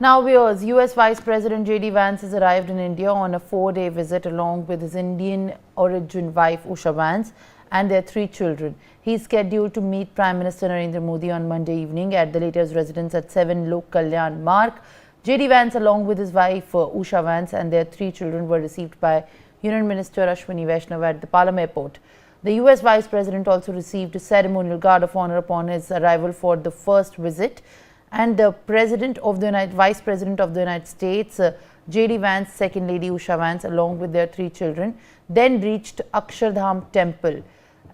Now, viewers, US Vice President J.D. Vance has arrived in India on a 4-day visit along with his Indian origin wife Usha Vance and their 3 children. He is scheduled to meet Prime Minister Narendra Modi on Monday evening at the latter's residence at 7 Lok Kalyan Marg. J.D. Vance, along with his wife Usha Vance and their 3 children, were received by Union Minister Ashwini Vaishnav at the Palam Airport. The US Vice President also received a ceremonial guard of honor upon his arrival for the first visit. And the Vice President of the United States, J.D. Vance, Second Lady Usha Vance, along with their 3 children, then reached Akshardham Temple.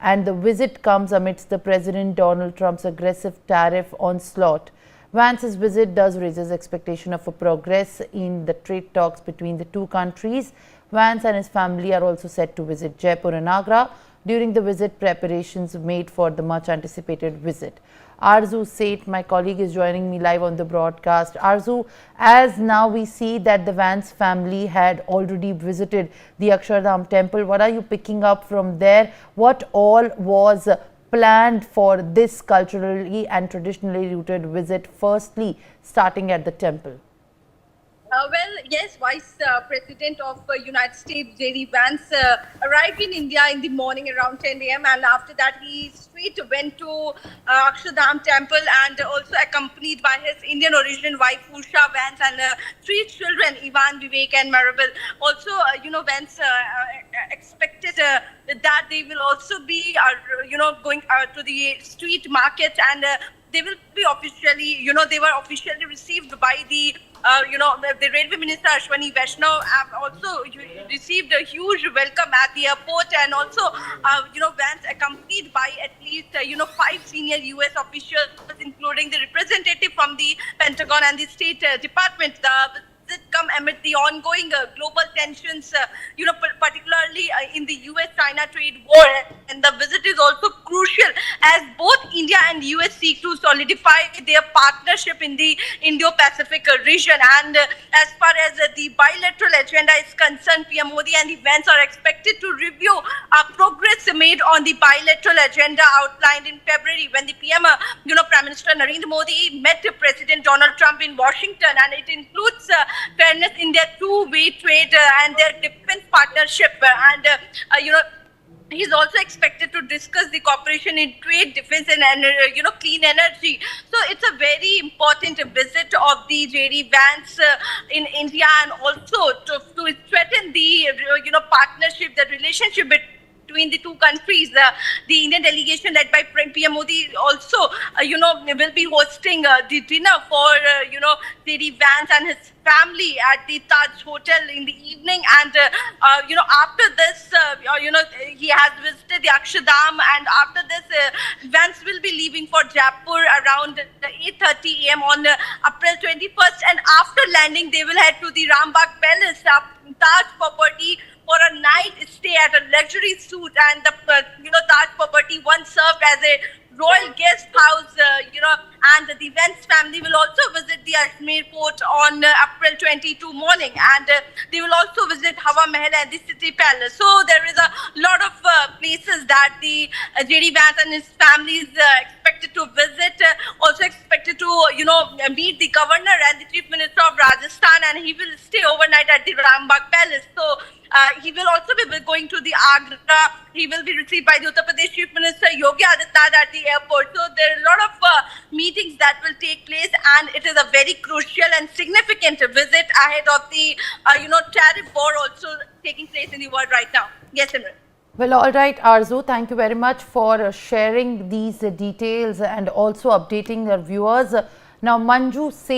And the visit comes amidst the President Donald Trump's aggressive tariff onslaught. Vance's visit does raise expectation of a progress in the trade talks between the 2 countries. Vance and his family are also set to visit Jaipur and Agra. During the visit, preparations made for the much anticipated visit. Arzu Seth, my colleague, is joining me live on the broadcast. Arzu, as now we see that the Vance family had already visited the Akshardham temple, what are you picking up from there? What all was planned for this culturally and traditionally rooted visit, firstly starting at the temple? Yes, Vice President of United States, J.D. Vance, arrived in India in the morning around 10 a.m. and after that he straight went to Akshardham Temple and also accompanied by his Indian origin wife Usha Vance and 3 children, Ivan, Vivek and Maribel. Also, Vance expected that they will also be, going to the street market and they will be officially, they were officially received by the Railway Minister Ashwini Vaishnav also received a huge welcome at the airport, and also, Vance accompanied by at least, 5 senior US officials, including the representative from the Pentagon and the State Department. The visit come amid the ongoing global tensions, particularly in the US-China trade war, and the visit is also crucial as both India and US seek to solidify their partnership in the Indo-Pacific region. And as far as the bilateral agenda is concerned, PM Modi and the Vance are expected to review progress made on the bilateral agenda outlined in February when the PM, Prime Minister Narendra Modi met President Donald Trump in Washington, and it includes fairness in their two-way trade and their defense partnership, and he's also expected to discuss the cooperation in trade, defense and clean energy. So it's a very important visit of the J.D. Vance in India, and also to strengthen the partnership, the relationship between the 2 countries. The Indian delegation led by PM Modi also, will be hosting the dinner for, J.D. Vance and his family at the Taj Hotel in the evening. And, after this, he has visited the Akshardham, and after this, Vance will be leaving for Jaipur around 8:30 a.m. on April 21st. And after landing, they will head to the Rambagh Palace, Taj property, for a night stay at a luxury suite, and the Taj property once served as a royal guest house, and the Vance family will also visit the Ajmer Port on April 22 morning, and they will also visit Hawa Mahal and the City Palace. So there is a lot of places that the J.D. Vance and his family is expected to visit. Also expected to meet the governor and the chief minister of Rajasthan, and he will stay overnight at the Rambagh Palace. So he will also be going to the Agra. He will be received by the Uttar Pradesh Chief Minister Yogi Adityanath at the airport. So there are a lot of meetings that will take place, and it is a very crucial and significant visit ahead of the tariff war also taking place in the world right now. Yes, Simran. Well, all right, Arzu, thank you very much for sharing these details and also updating our viewers. Now, Manju Seth